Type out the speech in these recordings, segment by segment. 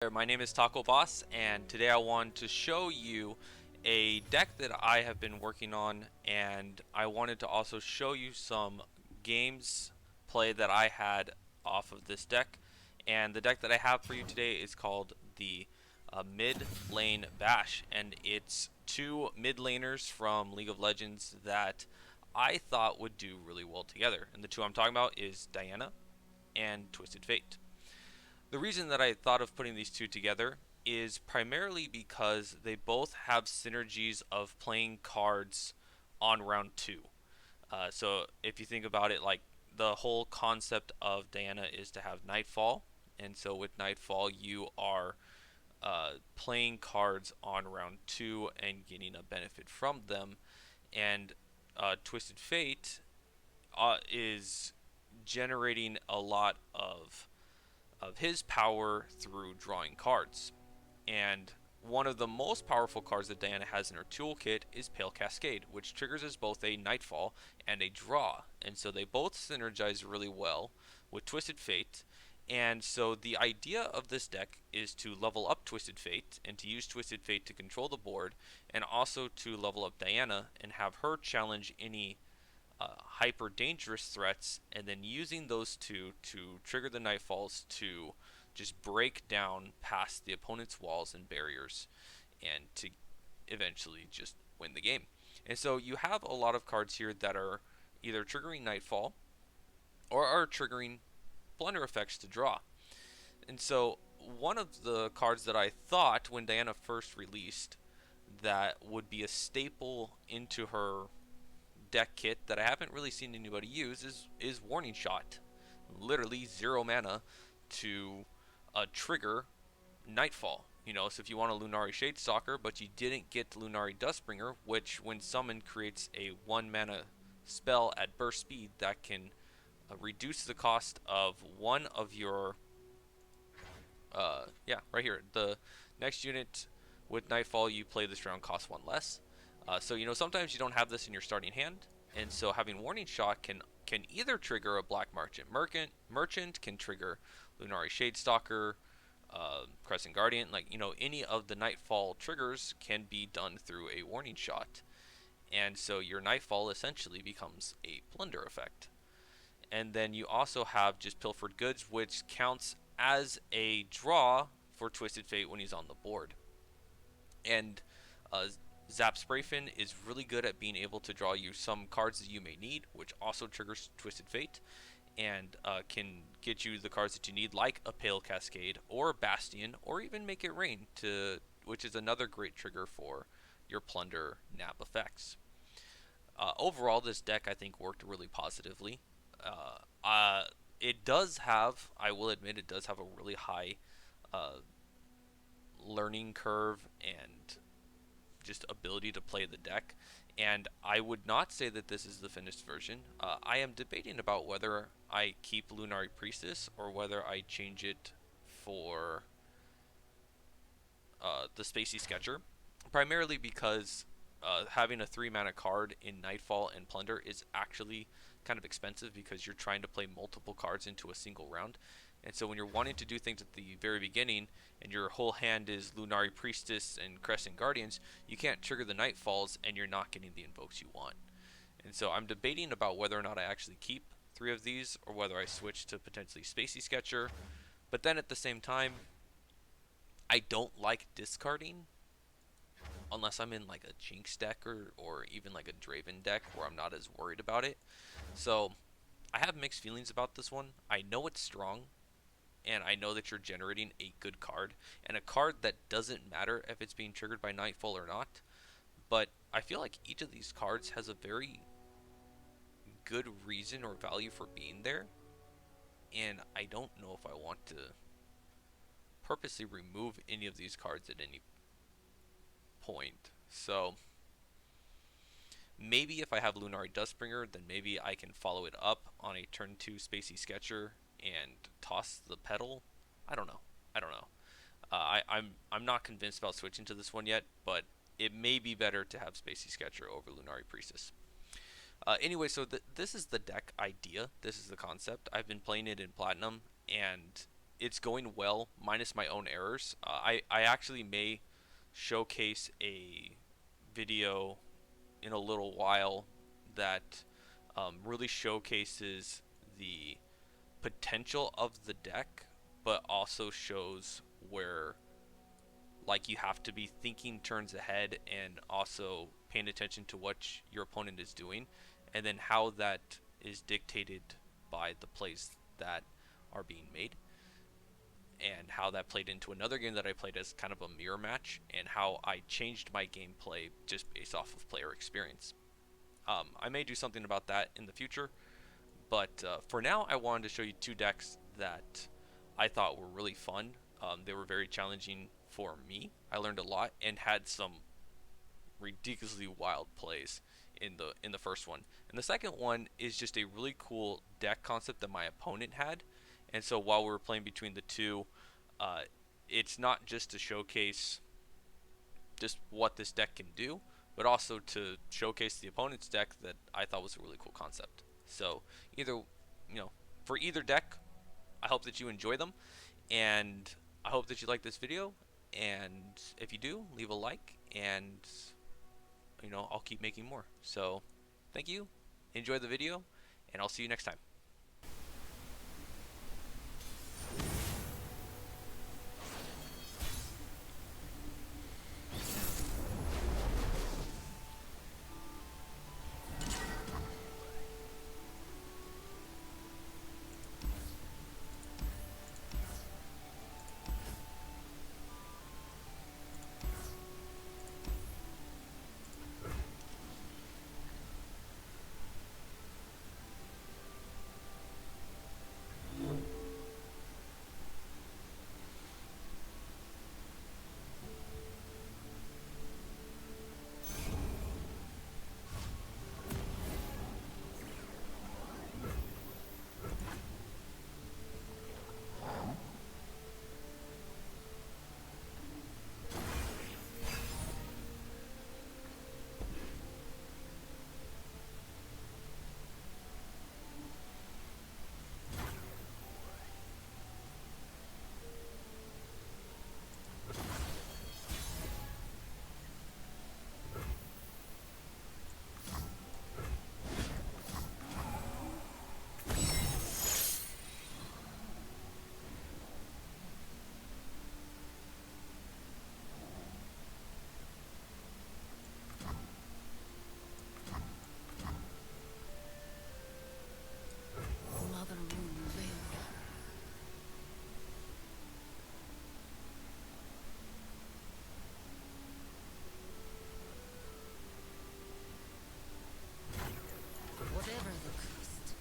There, my name is Taco Boss, and today I want to show you a deck that I have been working on, and I wanted to also show you some games play that I had off of this deck. And the deck that I have for you today is called the Mid Lane Bash, and it's two mid laners from League of Legends that I thought would do really well together. And the two I'm talking about is Diana and Twisted Fate. The reason that I thought of putting these two together is primarily because they both have synergies of playing cards on round two. So if you think about it, like the whole concept of Diana is to have Nightfall, and so with Nightfall you are playing cards on round two and getting a benefit from them, and Twisted Fate is generating a lot of his power through drawing cards. And one of the most powerful cards that Diana has in her toolkit is Pale Cascade, which triggers as both a Nightfall and a draw. And so they both synergize really well with Twisted Fate. And so the idea of this deck is to level up Twisted Fate and to use Twisted Fate to control the board, and also to level up Diana and have her challenge any hyper dangerous threats, and then using those two to trigger the Nightfalls to just break down past the opponent's walls and barriers and to eventually just win the game. And so you have a lot of cards here that are either triggering Nightfall or are triggering plunder effects to draw. And so one of the cards that I thought when Diana first released that would be a staple into her deck kit that I haven't really seen anybody use is Warning Shot. Literally 0 mana to trigger Nightfall. So if you want a Lunari Shadestalker, but you didn't get Lunari Dustbringer, which when summoned creates a 1 mana spell at burst speed that can reduce the cost of one of your yeah, right here. The next unit with Nightfall you play this round costs 1 less. So sometimes you don't have this in your starting hand, and so having Warning Shot can either trigger a Black Merchant can trigger Lunari Shadestalker, Crescent Guardian, like any of the Nightfall triggers can be done through a Warning Shot, and so your Nightfall essentially becomes a plunder effect. And then you also have just Pilfered Goods, which counts as a draw for Twisted Fate when he's on the board. And uh, Zap Sprayfin is really good at being able to draw you some cards that you may need, which also triggers Twisted Fate, and can get you the cards that you need, like a Pale Cascade or Bastion, or even Make It Rain, which is another great trigger for your Plunder nap effects. Overall, this deck I think worked really positively. It does have, I will admit, it does have a really high uh, learning curve and just ability to play the deck. And I would not say that this is the finished version. I am debating about whether I keep Lunari Priestess or whether I change it for the Spacey Sketcher, primarily because having a 3 mana card in Nightfall and Plunder is actually kind of expensive because you're trying to play multiple cards into a single round. And so when you're wanting to do things at the very beginning and your whole hand is Lunari Priestess and Crescent Guardians, you can't trigger the Nightfalls and you're not getting the invokes you want. And so I'm debating about whether or not I actually keep 3 of these or whether I switch to potentially Spacey Sketcher. But then at the same time, I don't like discarding unless I'm in like a Jinx deck or even like a Draven deck where I'm not as worried about it. So I have mixed feelings about this one. I know it's strong, and I know that you're generating a good card, and a card that doesn't matter if it's being triggered by Nightfall or not. But I feel like each of these cards has a very good reason or value for being there, and I don't know if I want to purposely remove any of these cards at any point. So maybe if I have Lunari Dustbringer, then maybe I can follow it up on a turn 2 Spacey Sketcher and toss the pedal. I don't know. I don't know. I'm not convinced about switching to this one yet, but it may be better to have Spacey Sketcher over Lunari Priestess. Anyway, so this is the deck idea. This is the concept. I've been playing it in Platinum, and it's going well, minus my own errors. I actually may showcase a video in a little while that really showcases the potential of the deck, but also shows where like you have to be thinking turns ahead and also paying attention to what your opponent is doing, and then how that is dictated by the plays that are being made, and how that played into another game that I played as kind of a mirror match, and how I changed my gameplay just based off of player experience. I may do something about that in the future, but for now, I wanted to show you two decks that I thought were really fun. They were very challenging for me. I learned a lot and had some ridiculously wild plays in the first one. And the second one is just a really cool deck concept that my opponent had. And so while we were playing between the two, uh, it's not just to showcase just what this deck can do, but also to showcase the opponent's deck that I thought was a really cool concept. So either, for either deck, I hope that you enjoy them, and I hope that you like this video. And if you do, leave a like, and I'll keep making more. So thank you, enjoy the video, and I'll see you next time. Whatever the cost.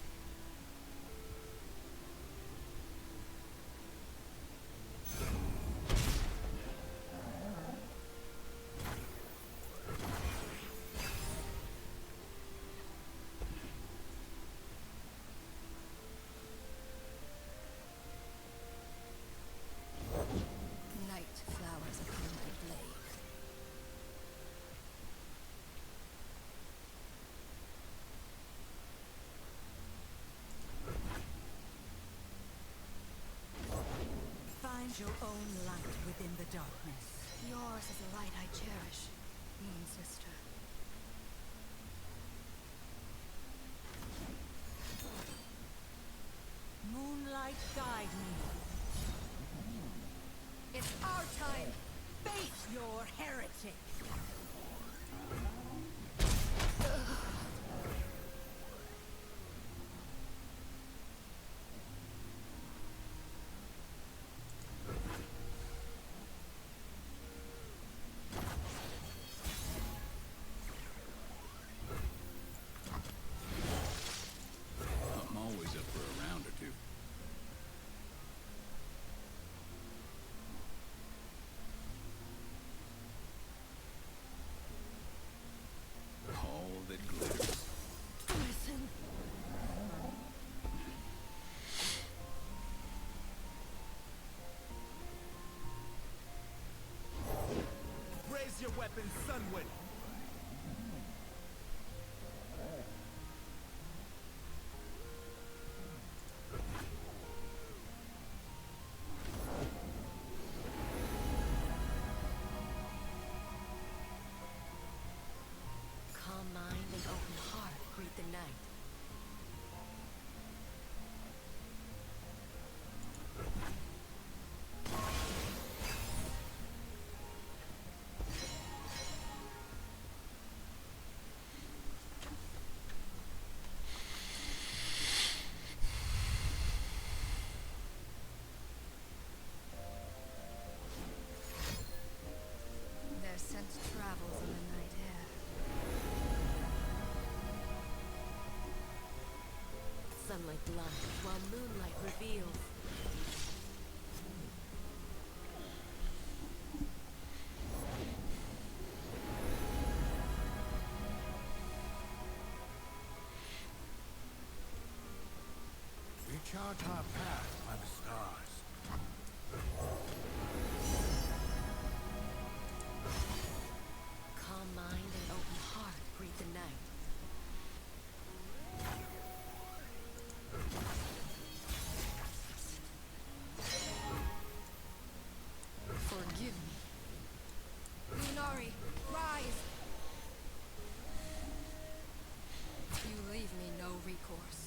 Night flowers upon my blade. Find your own light within the darkness. Yours is a light I cherish, Moon Sister. Moonlight, guide me. It's our time. Face your heretic. I'm always up for a round or two. All that glitters. Listen. Raise your weapons, Sunwind! blind while moonlight reveals. We chart our path by the stars. Calm mind and open heart greet the night. Forgive me. Lunari, rise! You leave me no recourse.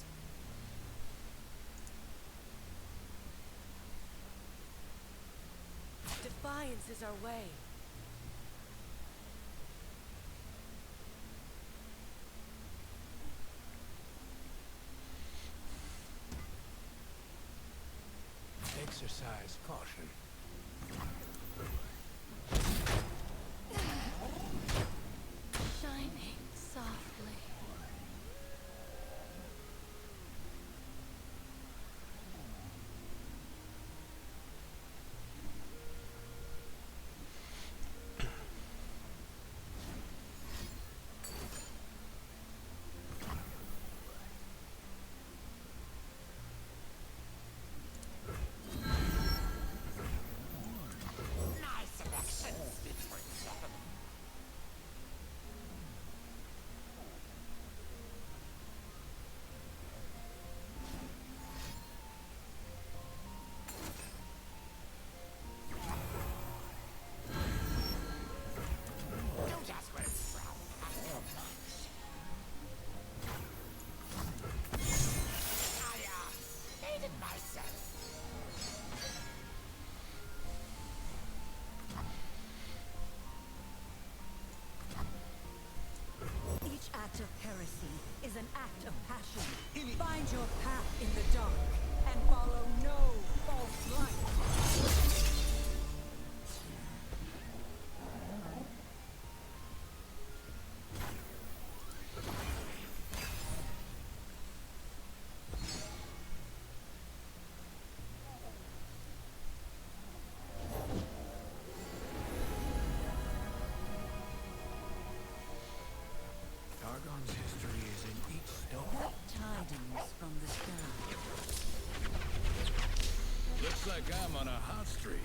Defiance is our way. Exercise caution. Shining softly. Each act of heresy is an act of passion. Find your path in the dark and follow no false light. Dargon's history is in each stone. Tidings from the sky. Looks like I'm on a hot streak.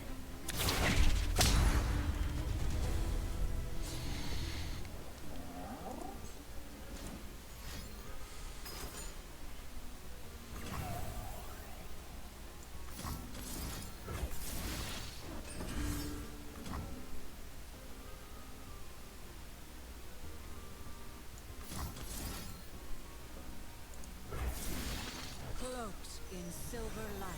Cloaked in silver light.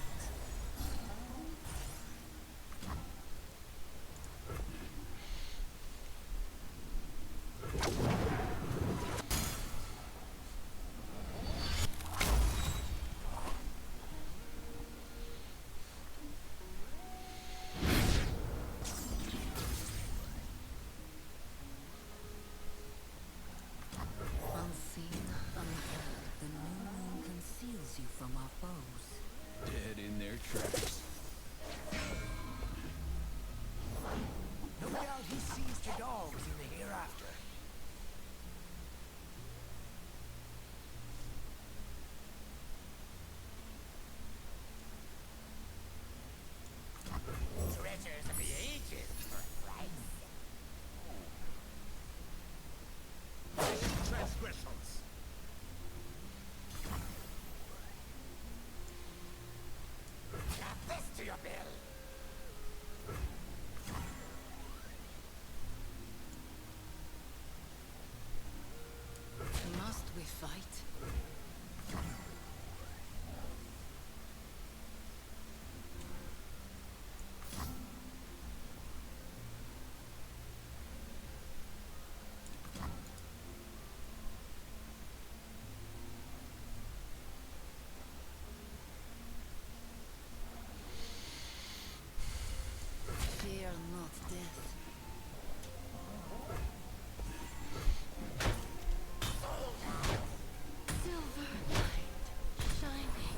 Unseen, unheard, the new moon conceals you from our foes. Dead in their tracks. No doubt he sees the dogs in the hereafter. Treasures of the ages for price. Transgressions. Add this to your bill. Must we fight? Fear not death. Silver light shining.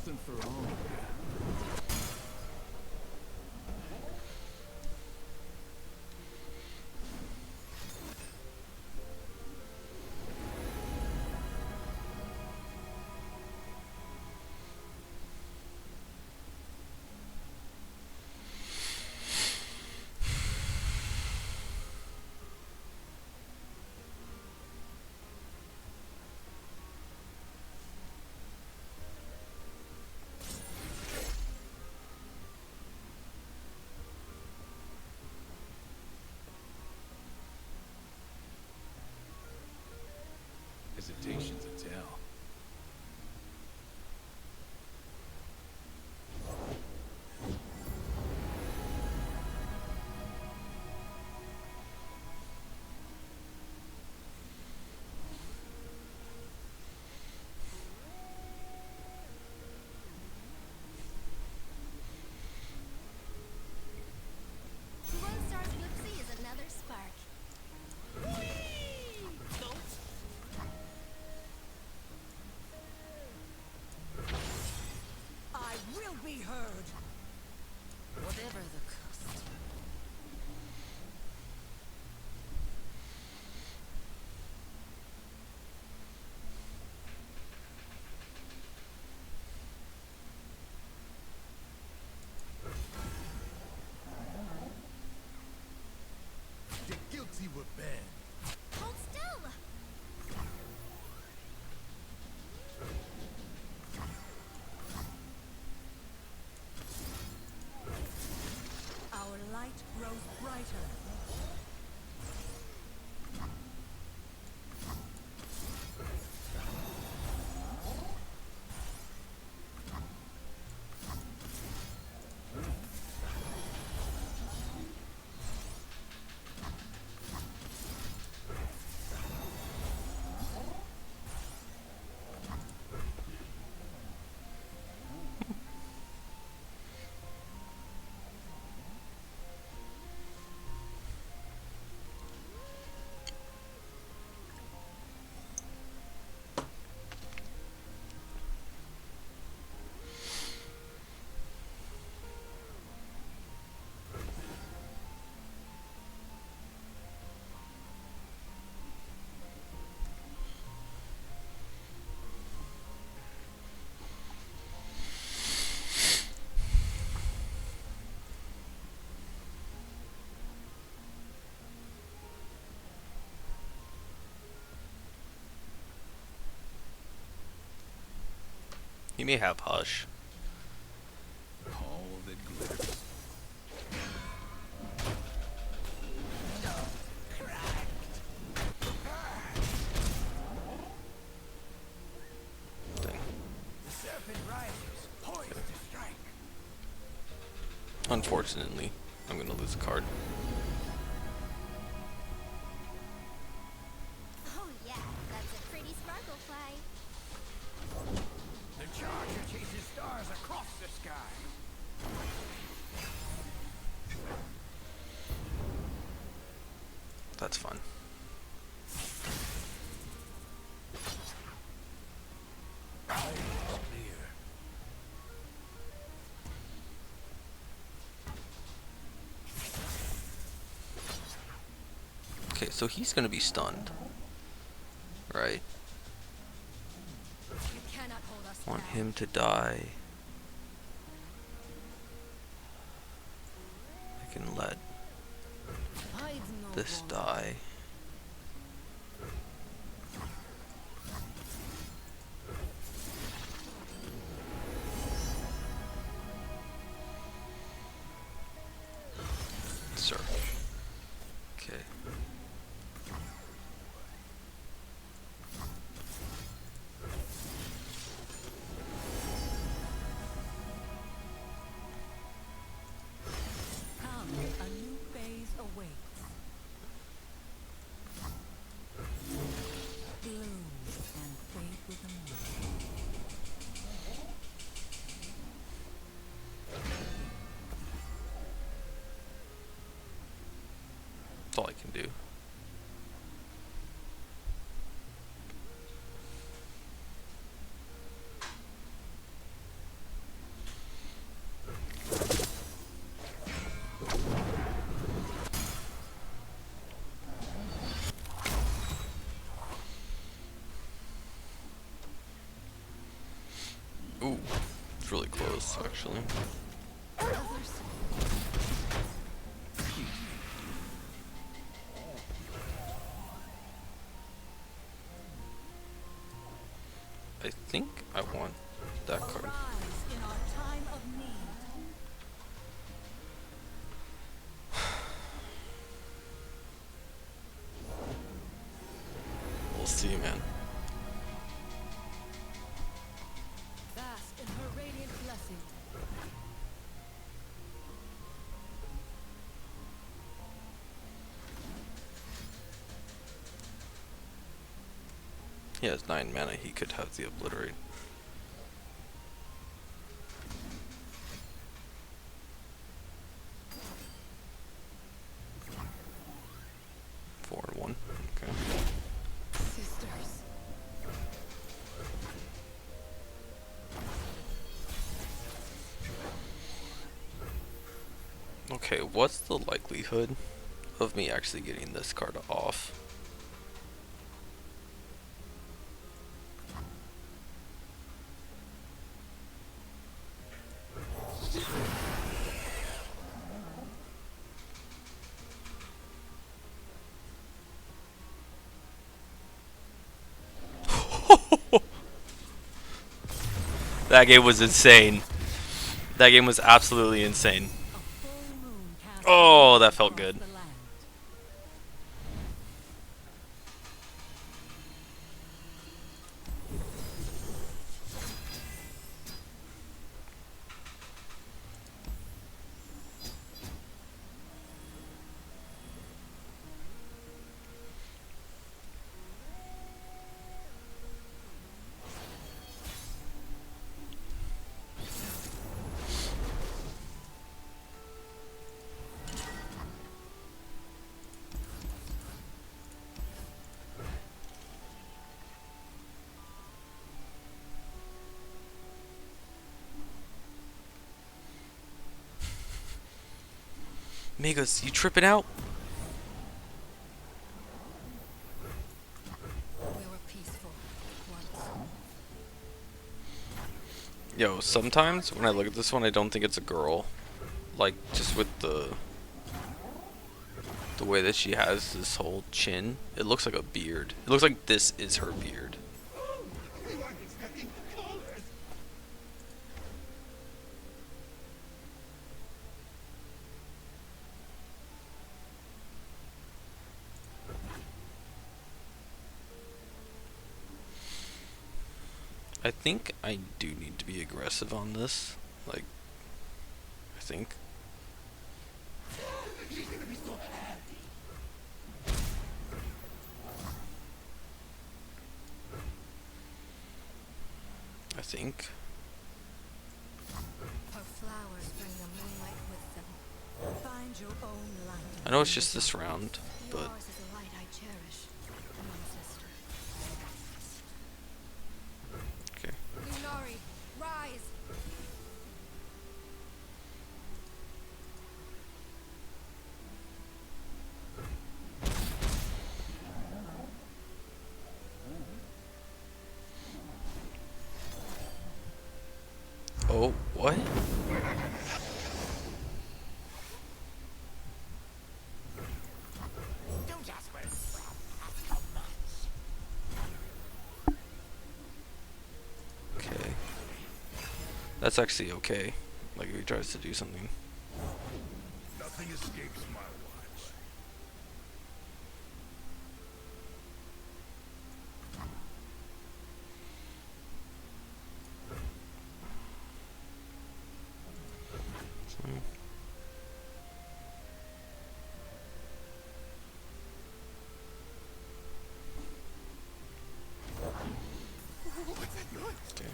Something for all. Hesitation's a tell. One star's Whipsy is another spark. I will be heard. Whatever the cost. The guilty were banned. Hold still! Our light grows brighter. He may have Hush. All that glitters. Dang. The serpent rises, poised to strike. Unfortunately, I'm gonna lose a card. Oh yeah, that's a pretty sparkle fly. The charger chases stars across the sky. That's fun. Clear. Okay, so he's gonna be stunned. Right? You cannot hold us Want down. him to die. I can let Hide no this longer. die. Sir. Okay. Come, a new phase awaits. Bloom and fade with the moon. Ooh, it's really close, actually. I think I want that card. Arise in our time of need. We'll see, man. Bask in her radiant blessing. He has 9 mana, he could have the obliterate. Four and 1. Okay. Sisters. Okay, what's the likelihood of me actually getting this card off? That game was insane. That game was absolutely insane. A full moon casts Oh, light that felt across good. the land. Megas, you tripping out? We were peaceful once. Yo, sometimes when I look at this one, I don't think it's a girl. Like, just with the way that she has this whole chin, it looks like a beard. It looks like this is her beard. I think I do need to be aggressive on this. Like, I think. I think. Her flowers bring the moonlight with them. Find your own light. I know it's just this round, but Yours is a light I cherish, my sister. okay. Lunari, rise! Oh, what? Don't ask where it's from. Ask how much. Okay. That's actually okay. Like, if he tries to do something. Nothing escapes my watch. Okay.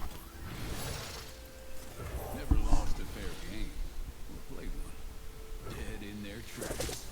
Never lost a fair game. Or played one. Dead in their tracks.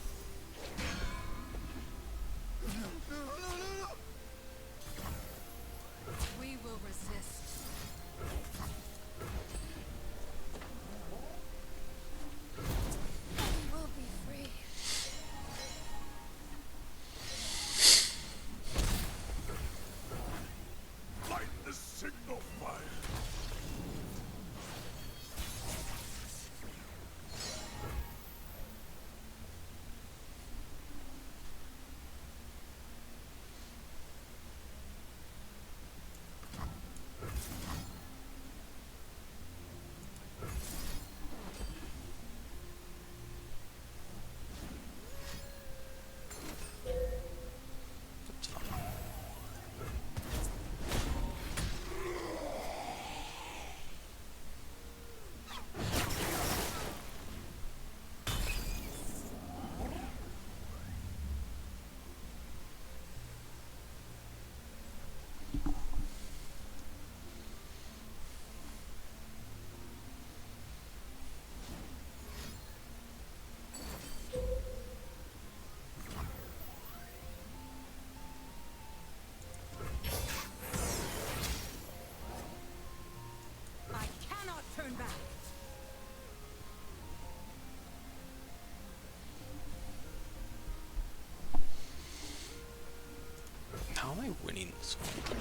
We're winning this one.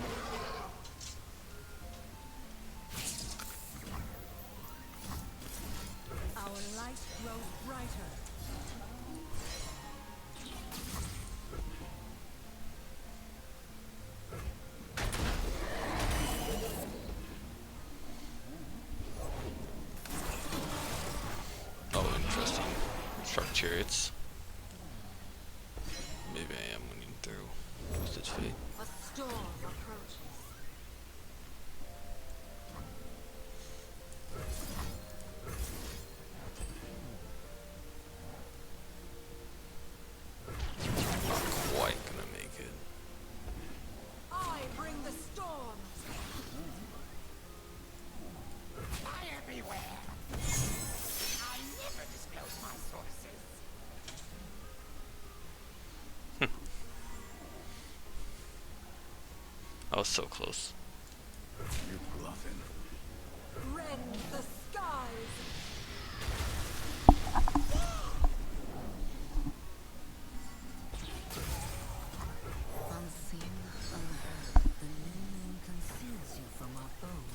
Our light grows brighter. Oh, interesting. Shark chariots. Maybe I am winning through Twisted Fate. A storm approaches. Quite gonna make it. I bring the storm. Fire beware! I never disclose my sources. I was so close. You're bluffing. Rend the skies. Unseen, unheard, the new moon conceals you from our foes.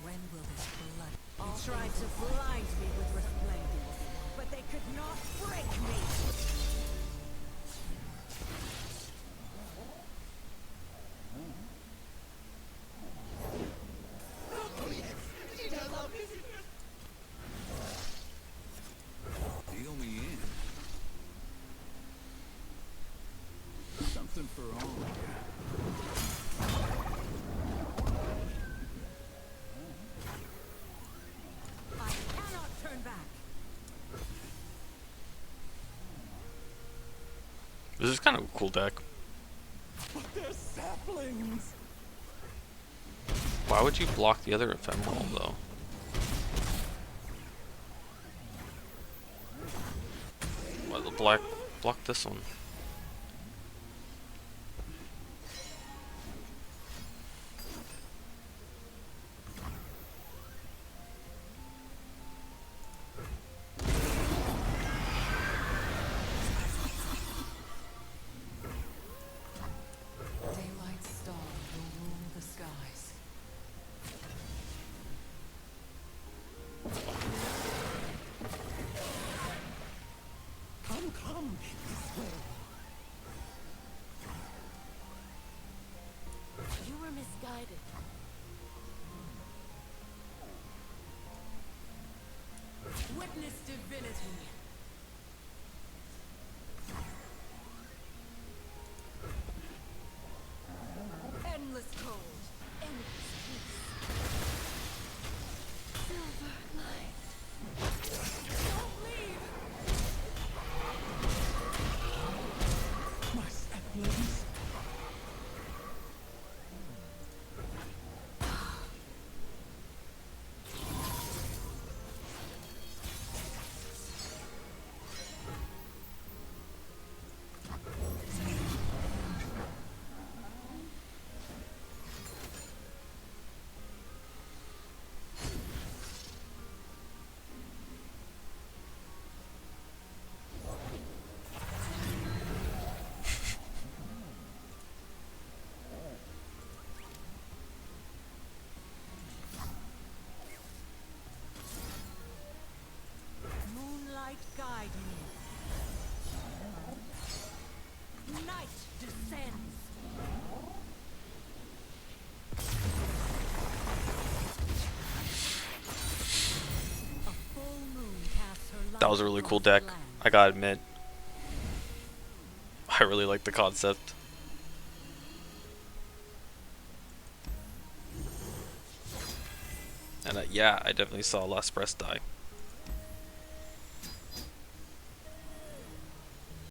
When will this blood? They tried to blind me with resplendence, but they could not break me. Deal me in. Something for all of you. I cannot turn back. This is kind of a cool deck. They're saplings! Why would you block the other ephemeral though? Why the black block this one? Daylight star will rule the skies. Come, this way. You were misguided. Witness divinity. Endless cold. Endless peace. Silver light. Don't leave. My saplings. Moonlight guide me. Night descends. A full moon casts her light That was a really cool across deck. the land. I gotta admit. I really like the concept. And yeah, I definitely saw Last Breath die.